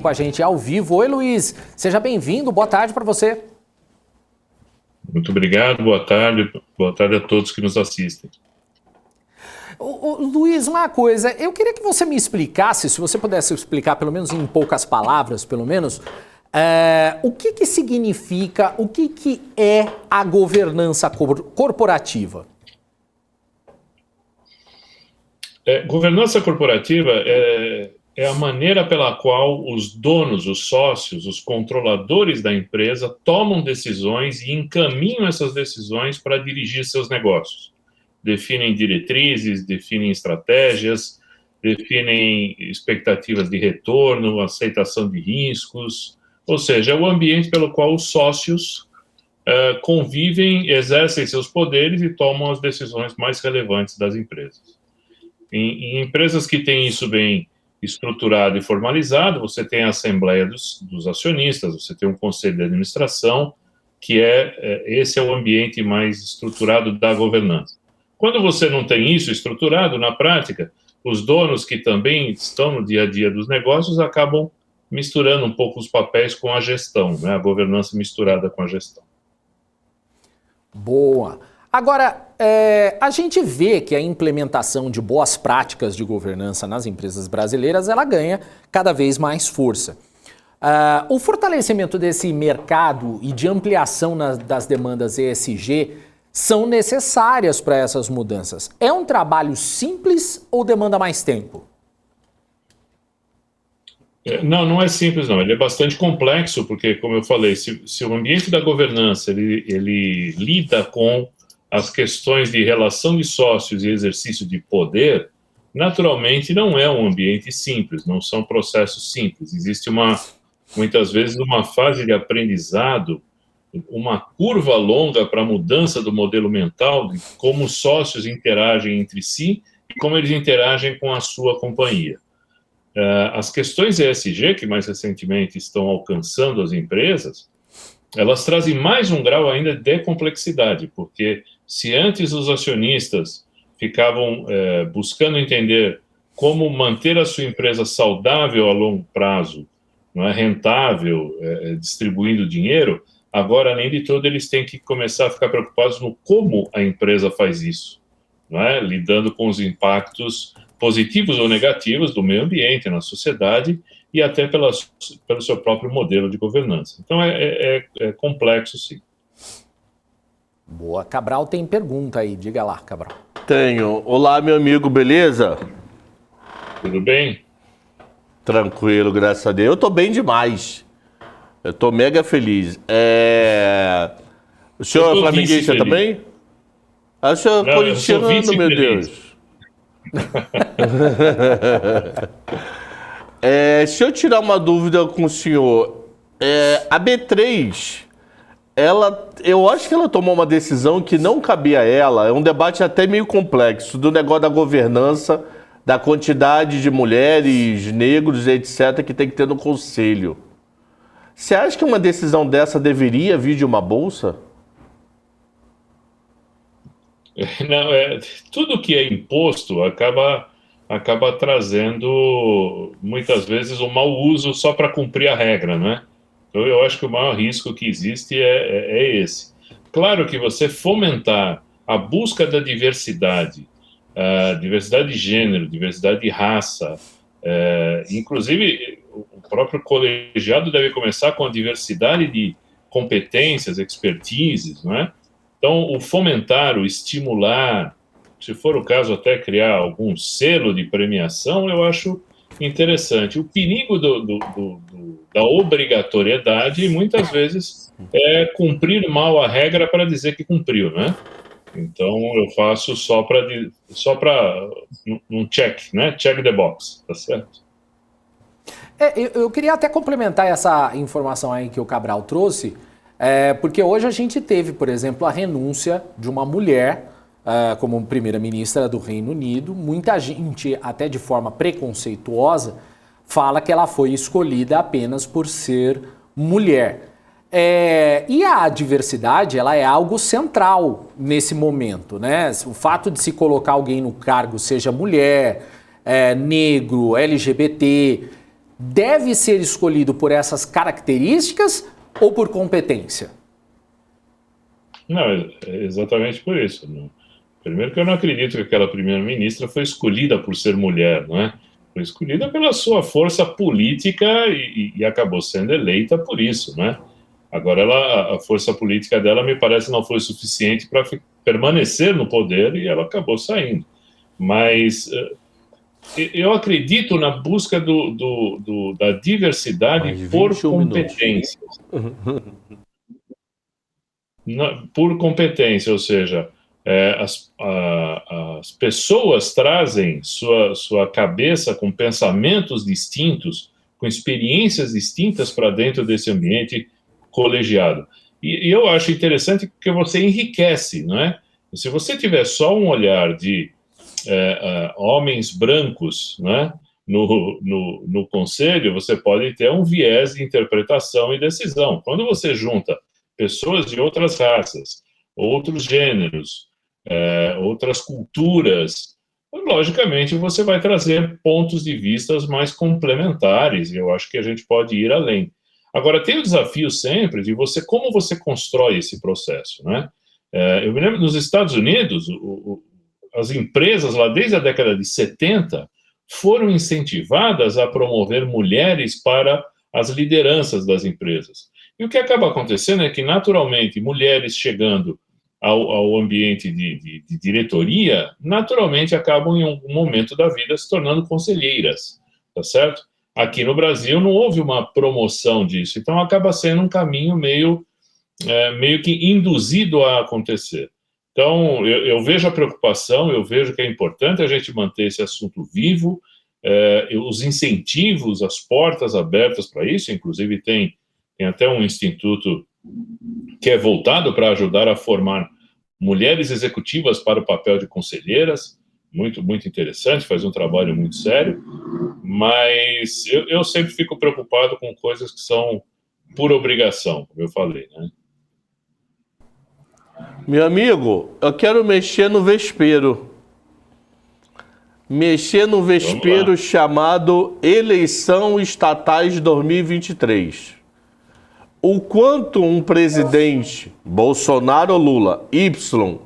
Com a gente ao vivo. Oi, Luiz, seja bem-vindo, boa tarde para você. Muito obrigado, boa tarde a todos que nos assistem. Luiz, uma coisa, eu queria que você me explicasse, se você pudesse explicar pelo menos em poucas palavras, pelo menos, o que significa, o que é a governança corporativa? Governança corporativa é a maneira pela qual os donos, os sócios, os controladores da empresa tomam decisões e encaminham essas decisões para dirigir seus negócios. Definem diretrizes, definem estratégias, definem expectativas de retorno, aceitação de riscos, ou seja, é o ambiente pelo qual os sócios convivem, exercem seus poderes e tomam as decisões mais relevantes das empresas. Em empresas que têm isso bem estruturado e formalizado, você tem a assembleia dos acionistas, você tem um conselho de administração, que esse é o ambiente mais estruturado da governança. Quando você não tem isso estruturado, na prática, os donos que também estão no dia a dia dos negócios acabam misturando um pouco os papéis com a gestão, né? A governança misturada com a gestão. Boa. Agora, a gente vê que a implementação de boas práticas de governança nas empresas brasileiras, ela ganha cada vez mais força. O fortalecimento desse mercado e de ampliação das demandas ESG são necessárias para essas mudanças. É um trabalho simples ou demanda mais tempo? Não é simples, não. Ele é bastante complexo, porque, como eu falei, se o ambiente da governança ele lida com as questões de relação de sócios e exercício de poder, naturalmente não é um ambiente simples, não são processos simples. Existe muitas vezes uma fase de aprendizado, uma curva longa para a mudança do modelo mental, de como os sócios interagem entre si e como eles interagem com a sua companhia. As questões ESG, que mais recentemente estão alcançando as empresas, elas trazem mais um grau ainda de complexidade, porque se antes os acionistas ficavam buscando entender como manter a sua empresa saudável a longo prazo, não é rentável, distribuindo dinheiro, agora, além de tudo, eles têm que começar a ficar preocupados no como a empresa faz isso, não é? Lidando com os impactos positivos ou negativos do meio ambiente, na sociedade, e até pelo seu próprio modelo de governança. Então, é complexo, sim. Boa. Cabral tem pergunta aí. Diga lá, Cabral. Tenho. Olá, meu amigo, beleza? Tudo bem? Tranquilo, graças a Deus. Eu tô bem demais. Eu tô mega feliz. O senhor é flamenguista também? O senhor é corintiano, meu Deus. Se eu tirar uma dúvida com o senhor, a B3, eu acho que ela tomou uma decisão que não cabia a ela, é um debate até meio complexo, do negócio da governança, da quantidade de mulheres, negros, etc., que tem que ter no conselho. Você acha que uma decisão dessa deveria vir de uma bolsa? Não, tudo que é imposto acaba trazendo, muitas vezes, um mau uso só para cumprir a regra, né? Então, eu acho que o maior risco que existe é esse. Claro que você fomentar a busca da diversidade, diversidade de gênero, diversidade de raça, inclusive o próprio colegiado deve começar com a diversidade de competências, expertises, não é? Então, o fomentar, o estimular, se for o caso até criar algum selo de premiação, eu acho interessante. O perigo da obrigatoriedade, muitas vezes, é cumprir mal a regra para dizer que cumpriu, né? Então, eu faço só para um check, né? Check the box, tá certo? Eu queria até complementar essa informação aí que o Cabral trouxe, porque hoje a gente teve, por exemplo, a renúncia de uma mulher como primeira-ministra do Reino Unido. Muita gente, até de forma preconceituosa, fala que ela foi escolhida apenas por ser mulher. E a diversidade, ela é algo central nesse momento, né? O fato de se colocar alguém no cargo, seja mulher, negro, LGBT, deve ser escolhido por essas características ou por competência? Não, é exatamente por isso. Primeiro que eu não acredito que aquela primeira-ministra foi escolhida por ser mulher, não é? Foi escolhida pela sua força política e acabou sendo eleita por isso, não é? Agora, a força política dela, me parece, não foi suficiente para permanecer no poder e ela acabou saindo. Mas eu acredito na busca da diversidade por competência. Por competência, ou seja, as pessoas trazem sua cabeça com pensamentos distintos, com experiências distintas para dentro desse ambiente colegiado. E eu acho interessante porque você enriquece, não é? Se você tiver só um olhar de homens brancos, né, no conselho, você pode ter um viés de interpretação e decisão. Quando você junta pessoas de outras raças, outros gêneros, outras culturas, logicamente você vai trazer pontos de vista mais complementares, e eu acho que a gente pode ir além. Agora, tem o desafio sempre de como você constrói esse processo, né? Eu me lembro, nos Estados Unidos, as empresas lá desde a década de 70 foram incentivadas a promover mulheres para as lideranças das empresas. E o que acaba acontecendo é que, naturalmente, mulheres chegando ao ambiente de diretoria, naturalmente acabam em um momento da vida se tornando conselheiras, tá certo? Aqui no Brasil não houve uma promoção disso, então acaba sendo um caminho meio que induzido a acontecer. Então, eu vejo a preocupação, eu vejo que é importante a gente manter esse assunto vivo, os incentivos, as portas abertas para isso, inclusive tem até um instituto que é voltado para ajudar a formar mulheres executivas para o papel de conselheiras, muito, muito interessante, faz um trabalho muito sério, mas eu sempre fico preocupado com coisas que são por obrigação, como eu falei, né? Meu amigo, eu quero mexer no vespeiro. Mexer no vespeiro chamado Eleição Estatais 2023. O quanto um presidente, Bolsonaro ou Lula, Y,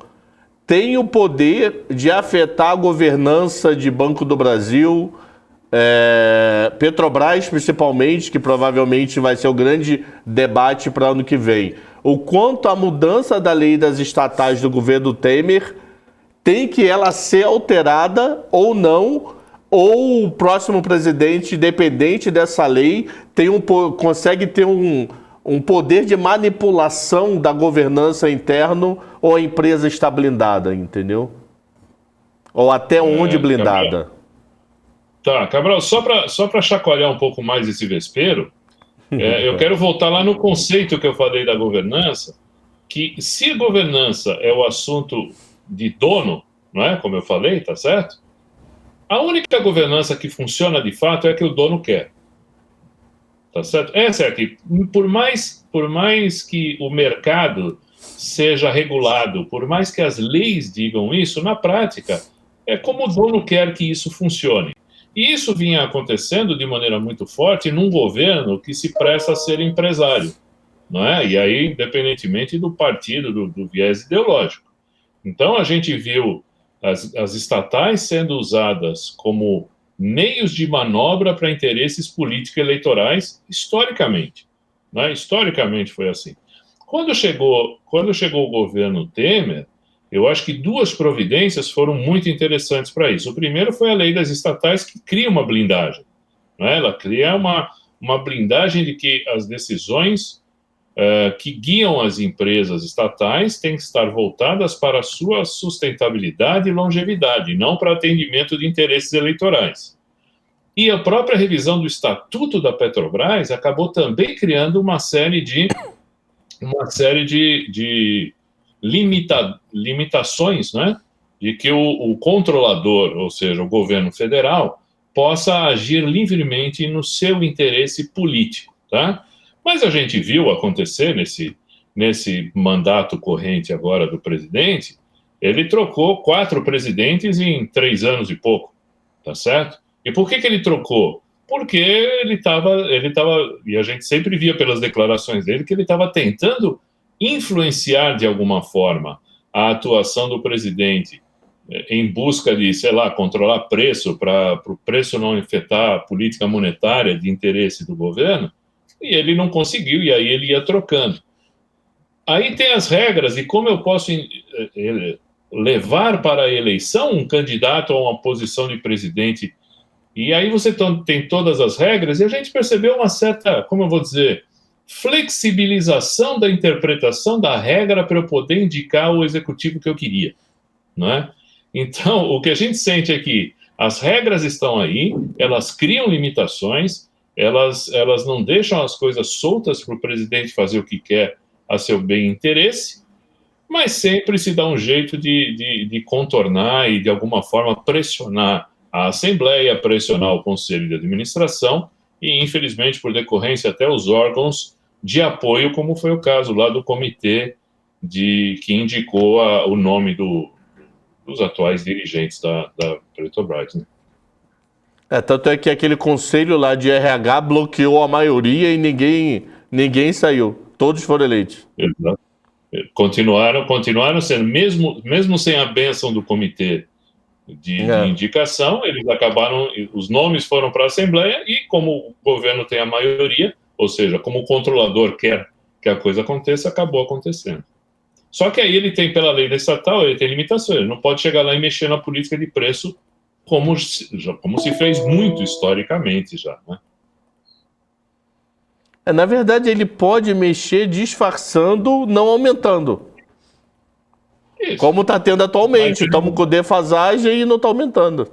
tem o poder de afetar a governança de Banco do Brasil, Petrobras principalmente, que provavelmente vai ser o grande debate para ano que vem. O quanto a mudança da lei das estatais do governo Temer tem que ela ser alterada ou não, ou o próximo presidente, independente dessa lei, consegue ter um poder de manipulação da governança interna, ou a empresa está blindada, entendeu? Ou até onde blindada? Cabral, só para chacoalhar um pouco mais esse vespeiro, eu quero voltar lá no conceito que eu falei da governança, que se a governança é o assunto de dono, não é? Como eu falei, tá certo? A única governança que funciona de fato é a que o dono quer. Tá certo? Essa é aqui. Por mais que o mercado seja regulado, por mais que as leis digam isso, na prática, é como o dono quer que isso funcione. E isso vinha acontecendo de maneira muito forte num governo que se presta a ser empresário, não é? E aí, independentemente do partido, do viés ideológico. Então, a gente viu as estatais sendo usadas como meios de manobra para interesses político-eleitorais, historicamente. Né? Historicamente foi assim. Quando chegou o governo Temer, eu acho que duas providências foram muito interessantes para isso. O primeiro foi a lei das estatais, que cria uma blindagem. Né? Ela cria uma blindagem de que as decisões que guiam as empresas estatais têm que estar voltadas para a sua sustentabilidade e longevidade, não para atendimento de interesses eleitorais. E a própria revisão do Estatuto da Petrobras acabou também criando uma série de limitações, né, de que o controlador, ou seja, o governo federal, possa agir livremente no seu interesse político, tá? Mas a gente viu acontecer nesse mandato corrente agora do presidente, ele trocou 4 presidentes em 3 anos e pouco, tá certo? E por que ele trocou? porque ele estava, e a gente sempre via pelas declarações dele que ele estava tentando influenciar de alguma forma a atuação do presidente em busca de, sei lá, controlar preço, para o preço não afetar a política monetária de interesse do governo, e ele não conseguiu, e aí ele ia trocando. Aí tem as regras de como eu posso levar para a eleição um candidato a uma posição de presidente. E aí você tem todas as regras, e a gente percebeu uma certa, como eu vou dizer, flexibilização da interpretação da regra para eu poder indicar o executivo que eu queria, não é? Então, o que a gente sente é que as regras estão aí, elas criam limitações, elas não deixam as coisas soltas para o presidente fazer o que quer a seu bem interesse, mas sempre se dá um jeito de contornar e, de alguma forma, pressionar a Assembleia, pressionar o Conselho de Administração e, infelizmente, por decorrência, até os órgãos de apoio, como foi o caso lá do comitê que indicou o nome dos atuais dirigentes da Petrobras, né? Tanto é que aquele conselho lá de RH bloqueou a maioria e ninguém saiu. Todos foram eleitos. Exato. Continuaram sendo, mesmo sem a bênção do comitê de indicação, eles acabaram, os nomes foram para a Assembleia e, como o governo tem a maioria, ou seja, como o controlador quer que a coisa aconteça, acabou acontecendo. Só que aí ele tem, pela lei da estatal, ele tem limitações, ele não pode chegar lá e mexer na política de preço como se fez muito historicamente já, né? Na verdade, ele pode mexer disfarçando, não aumentando. Isso. Como está tendo atualmente. Estamos com defasagem e não está aumentando.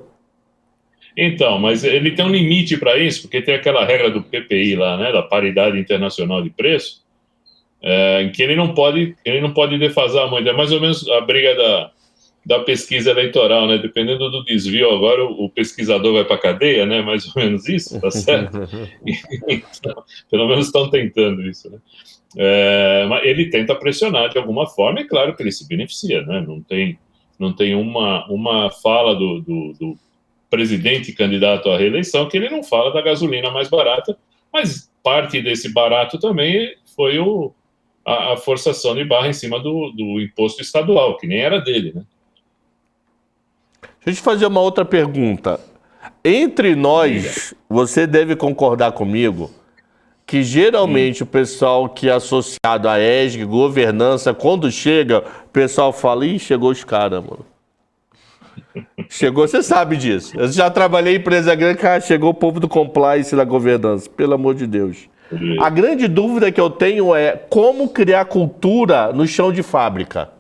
Então, mas ele tem um limite para isso, porque tem aquela regra do PPI lá, né, da paridade internacional de preço, em que ele não pode defasar muito. É mais ou menos a briga da pesquisa eleitoral, né? Dependendo do desvio, agora o pesquisador vai para a cadeia, né? Mais ou menos isso, tá certo? Então, pelo menos estão tentando isso, né? Mas ele tenta pressionar de alguma forma, e claro que ele se beneficia, né? Não tem uma fala do presidente candidato à reeleição que ele não fala da gasolina mais barata, mas parte desse barato também foi a forçação de barra em cima do imposto estadual, que nem era dele, né? Deixa eu te fazer uma outra pergunta. Entre nós, você deve concordar comigo que geralmente o pessoal que é associado à ESG, governança, quando chega, o pessoal fala, ih, chegou os caras, mano. Chegou, você sabe disso. Eu já trabalhei em empresa grande, cara, chegou o povo do compliance da governança, pelo amor de Deus. A grande dúvida que eu tenho é como criar cultura no chão de fábrica.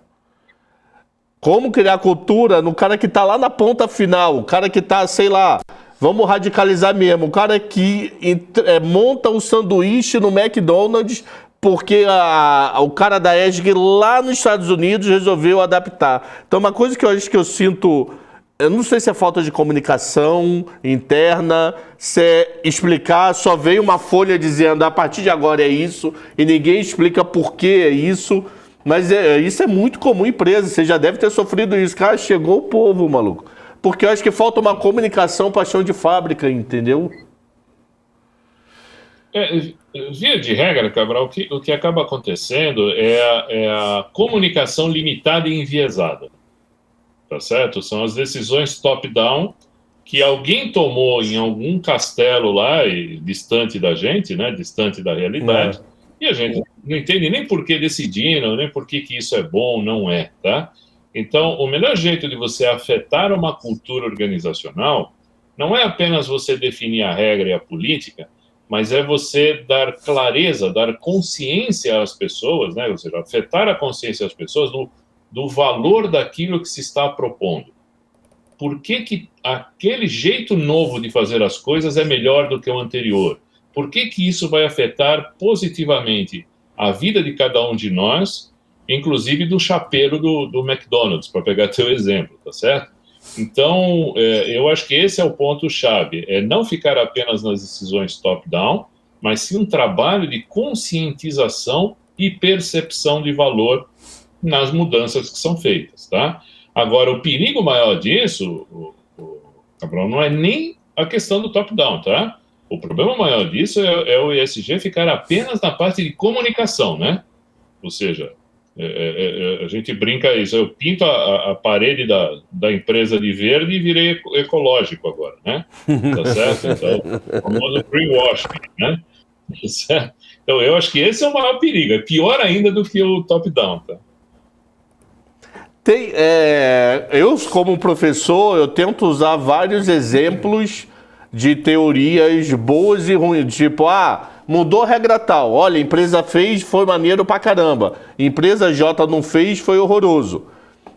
Como criar cultura no cara que está lá na ponta final, o cara que está, sei lá, vamos radicalizar mesmo, o cara que monta um sanduíche no McDonald's porque o cara da ESG lá nos Estados Unidos resolveu adaptar. Então, uma coisa que eu acho que eu sinto, eu não sei se é falta de comunicação interna, se é explicar, só veio uma folha dizendo a partir de agora é isso, e ninguém explica por que é isso. Mas isso é muito comum em empresa, você já deve ter sofrido isso. Cara, chegou o povo, maluco. Porque eu acho que falta uma comunicação para chão de fábrica, entendeu? Via de regra, Cabral, o que acaba acontecendo é a comunicação limitada e enviesada. Tá certo? São as decisões top-down que alguém tomou em algum castelo lá, distante da gente, né? Distante da realidade. E a gente não entende nem por que decidiram, nem por que isso é bom ou não é, tá? Então, o melhor jeito de você afetar uma cultura organizacional não é apenas você definir a regra e a política, mas é você dar clareza, dar consciência às pessoas, né? Ou seja, afetar a consciência das pessoas do valor daquilo que se está propondo. Por que aquele jeito novo de fazer as coisas é melhor do que o anterior? Por que isso vai afetar positivamente a vida de cada um de nós, inclusive do chapeiro do McDonald's, para pegar teu exemplo, tá certo? Então, eu acho que esse é o ponto-chave, é não ficar apenas nas decisões top-down, mas sim um trabalho de conscientização e percepção de valor nas mudanças que são feitas, tá? Agora, o perigo maior disso, Cabral, não é nem a questão do top-down, tá? O problema maior disso é o ESG ficar apenas na parte de comunicação, né? Ou seja, a gente brinca isso, eu pinto a parede da empresa de verde e virei ecológico agora, né? Tá certo? Então, o famoso greenwashing, né? Tá certo? Então, eu acho que esse é o maior perigo, é pior ainda do que o top-down, tá? Eu, como professor, eu tento usar vários exemplos de teorias boas e ruins, tipo, mudou a regra tal, olha, a empresa fez, foi maneiro pra caramba, empresa J não fez, foi horroroso.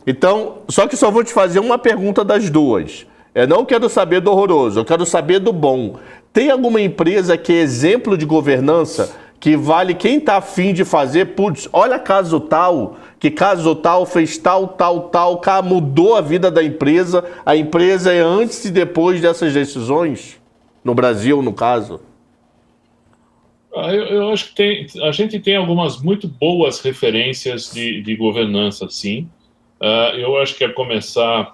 Então, só que só vou te fazer uma pergunta das duas. Eu não quero saber do horroroso, eu quero saber do bom. Tem alguma empresa que é exemplo de governança, que vale quem tá afim de fazer, putz, olha caso tal, que caso tal fez tal, mudou a vida da empresa, a empresa é antes e depois dessas decisões? No Brasil, no caso? Eu acho que a gente tem algumas muito boas referências de governança, sim. Eu acho que a começar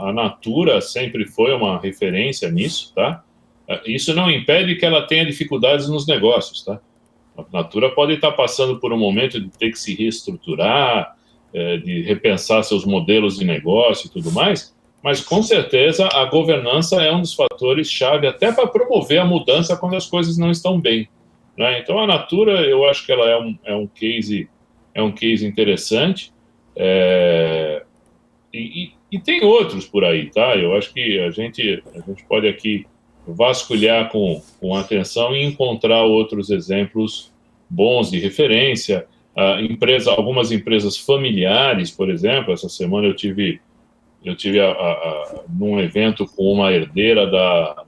a Natura sempre foi uma referência nisso, tá? Isso não impede que ela tenha dificuldades nos negócios, tá? A Natura pode estar passando por um momento de ter que se reestruturar, de repensar seus modelos de negócio e tudo mais, mas com certeza a governança é um dos fatores-chave até para promover a mudança quando as coisas não estão bem, né? Então a Natura, eu acho que ela é um case interessante, e tem outros por aí, tá? Eu acho que a gente pode aqui vasculhar com atenção e encontrar outros exemplos bons de referência. Algumas empresas familiares, por exemplo, essa semana eu tive num evento com uma herdeira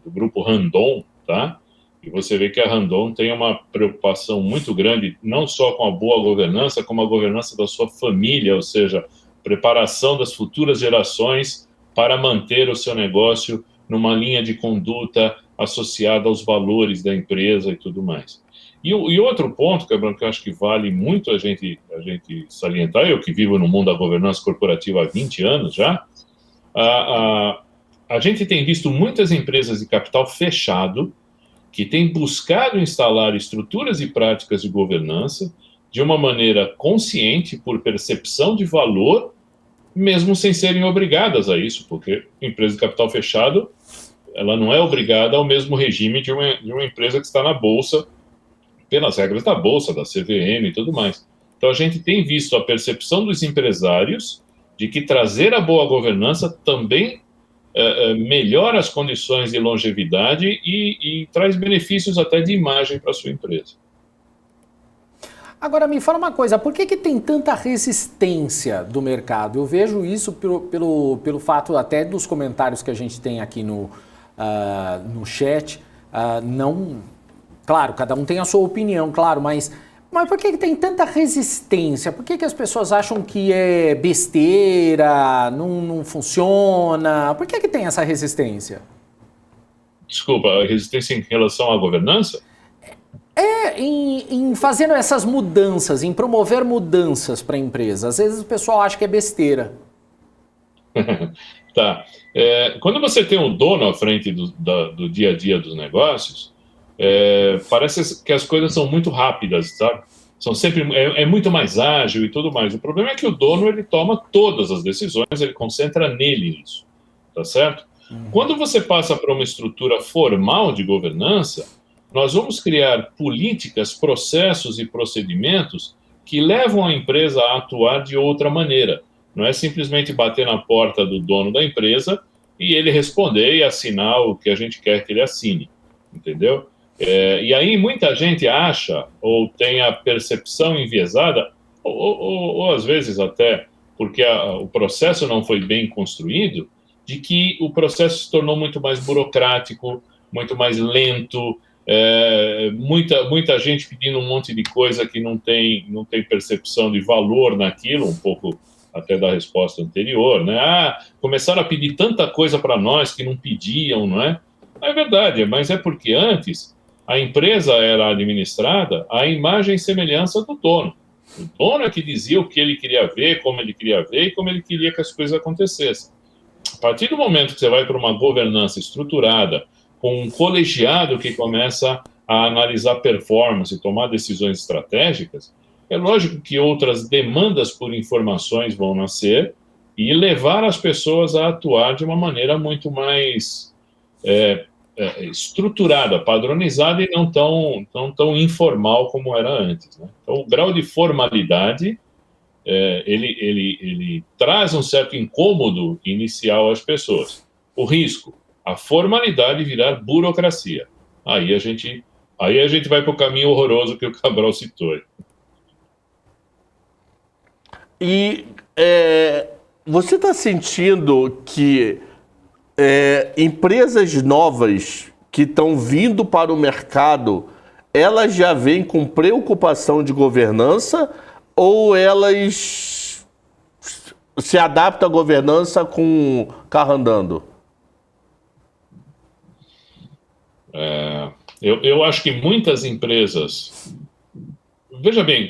do grupo Randon, tá? E você vê que a Randon tem uma preocupação muito grande, não só com a boa governança, como a governança da sua família, ou seja, preparação das futuras gerações para manter o seu negócio numa linha de conduta associada aos valores da empresa e tudo mais. E outro ponto, Cabrão, que eu acho que vale muito a gente salientar, eu que vivo no mundo da governança corporativa há 20 anos já, a gente tem visto muitas empresas de capital fechado que têm buscado instalar estruturas e práticas de governança de uma maneira consciente, por percepção de valor, mesmo sem serem obrigadas a isso, porque empresa de capital fechado, ela não é obrigada ao mesmo regime de uma empresa que está na Bolsa, pelas regras da Bolsa, da CVM e tudo mais. Então, a gente tem visto a percepção dos empresários de que trazer a boa governança também melhora as condições de longevidade e traz benefícios até de imagem para a sua empresa. Agora, me fala uma coisa, por que tem tanta resistência do mercado? Eu vejo isso pelo fato até dos comentários que a gente tem aqui no chat. Claro, cada um tem a sua opinião, claro, mas por que tem tanta resistência? Por que as pessoas acham que é besteira, não funciona? Por que tem essa resistência? Desculpa, a resistência em relação à governança? Em fazendo essas mudanças, em promover mudanças para a empresa. Às vezes o pessoal acha que é besteira. Tá. Quando você tem um dono à frente do dia a dia dos negócios, parece que as coisas são muito rápidas, sabe? São sempre, muito mais ágil e tudo mais. O problema é que o dono, ele toma todas as decisões, ele concentra nele isso, tá certo? Quando você passa para uma estrutura formal de governança, nós vamos criar políticas, processos e procedimentos que levam a empresa a atuar de outra maneira. Não é simplesmente bater na porta do dono da empresa e ele responder e assinar o que a gente quer que ele assine, entendeu? E aí muita gente acha, ou tem a percepção enviesada, ou às vezes até porque o processo não foi bem construído, de que o processo se tornou muito mais burocrático, muito mais lento, muita gente pedindo um monte de coisa que não tem percepção de valor naquilo, um pouco até da resposta anterior, né? Começaram a pedir tanta coisa para nós que não pediam, não é? É verdade, mas é porque antes a empresa era administrada à imagem e semelhança do dono. O dono é que dizia o que ele queria ver, como ele queria ver e como ele queria que as coisas acontecessem. A partir do momento que você vai para uma governança estruturada, com um colegiado que começa a analisar performance, tomar decisões estratégicas, é lógico que outras demandas por informações vão nascer e levar as pessoas a atuar de uma maneira muito mais estruturada, padronizada e não tão informal como era antes, né? Então, o grau de formalidade, ele traz um certo incômodo inicial às pessoas. O risco, a formalidade virar burocracia. Aí a gente vai para o caminho horroroso que o Cabral citou. E você está sentindo que empresas novas que estão vindo para o mercado, elas já vêm com preocupação de governança ou elas se adaptam à governança com o carro andando? Eu acho que muitas empresas... Veja bem,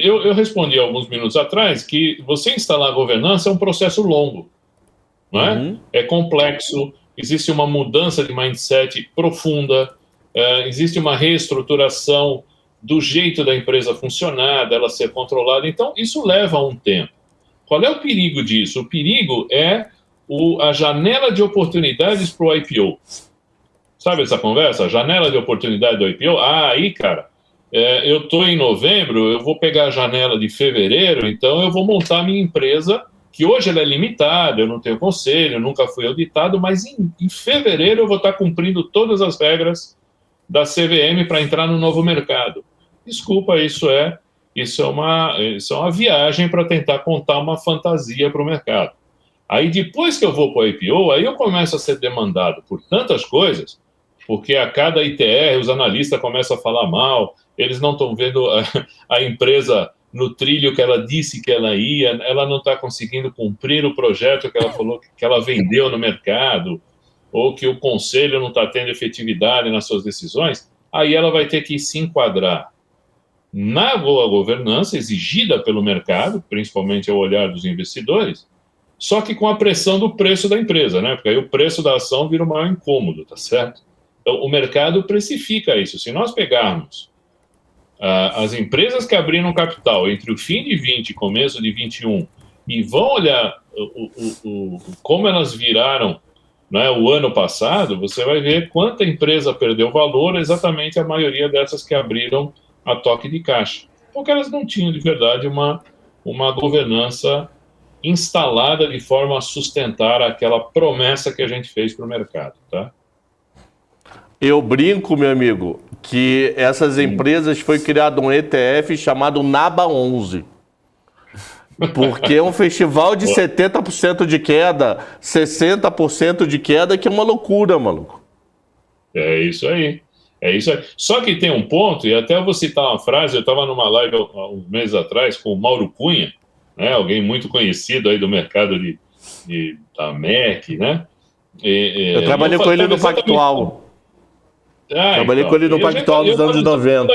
eu respondi alguns minutos atrás que você instalar a governança é um processo longo, não é? Uhum. É complexo, existe uma mudança de mindset profunda, existe uma reestruturação do jeito da empresa funcionar, dela ser controlada. Então, isso leva um tempo. Qual é o perigo disso? O perigo é a janela de oportunidades para o IPO. Sabe essa conversa? A janela de oportunidade do IPO? Aí, cara, eu estou em novembro, eu vou pegar a janela de fevereiro, então eu vou montar a minha empresa, que hoje ela é limitada, eu não tenho conselho, nunca fui auditado, mas em fevereiro eu vou estar cumprindo todas as regras da CVM para entrar no novo mercado. Desculpa, isso é uma viagem para tentar contar uma fantasia para o mercado. Aí depois que eu vou para o IPO, aí eu começo a ser demandado por tantas coisas, porque a cada ITR os analistas começam a falar mal, eles não estão vendo a empresa no trilho que ela disse que ela ia, ela não está conseguindo cumprir o projeto que ela falou que ela vendeu no mercado, ou que o conselho não está tendo efetividade nas suas decisões, aí ela vai ter que se enquadrar na boa governança exigida pelo mercado, principalmente ao olhar dos investidores, só que com a pressão do preço da empresa, né? Porque aí o preço da ação vira o maior incômodo, tá certo? Então, o mercado precifica isso. Se nós pegarmos as empresas que abriram capital entre o fim de 20 e começo de 21 e vão olhar como elas viraram, né, o ano passado, você vai ver quanta empresa perdeu valor, exatamente a maioria dessas que abriram a toque de caixa. Porque elas não tinham, de verdade, uma governança instalada de forma a sustentar aquela promessa que a gente fez para o mercado, tá? Eu brinco, meu amigo, que essas empresas foi criado um ETF chamado NABA 11. Porque é um festival de 70% de queda, 60% de queda, que é uma loucura, maluco. É isso aí. É isso aí. Só que tem um ponto, e até eu vou citar uma frase, eu estava numa live há uns meses atrás com o Mauro Cunha, né, alguém muito conhecido aí do mercado da MEC, né? Eu trabalhei com ele no Pactual. Trabalhei com ele no Pactual nos anos 90.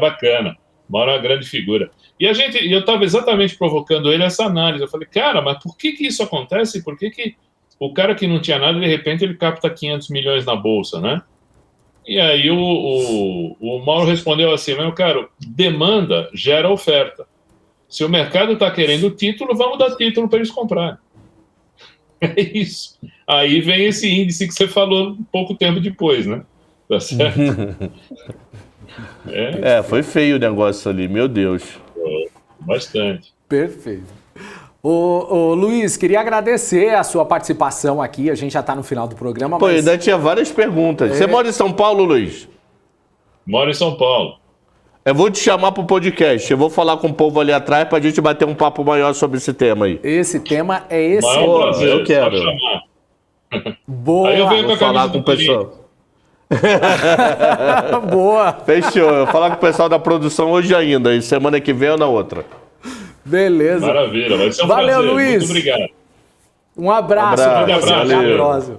Bacana. Mauro é uma grande figura. E eu estava exatamente provocando ele essa análise. Eu falei, cara, mas por que isso acontece? Por que o cara que não tinha nada, de repente, ele capta 500 milhões na bolsa, né? E aí o Mauro respondeu assim, meu caro, demanda gera oferta. Se o mercado está querendo título, vamos dar título para eles comprarem. É isso. Aí vem esse índice que você falou pouco tempo depois, né? Tá certo? Foi feio o negócio ali, meu Deus. Bastante. Perfeito. Ô Luiz, queria agradecer a sua participação aqui. A gente já está no final do programa. Pô, ainda tinha várias perguntas. Você mora em São Paulo, Luiz? Moro em São Paulo. Eu vou te chamar pro podcast. Eu vou falar com o povo ali atrás pra gente bater um papo maior sobre esse tema aí. Esse tema é esse. Eu quero. Boa. Aí eu venho Vou falar com o pessoal. Boa. Fechou. Eu vou falar com o pessoal da produção hoje ainda. E semana que vem ou na outra. Beleza. Maravilha. Vai ser um Valeu, prazer. Luiz. Muito obrigado. Um abraço. Até a próxima.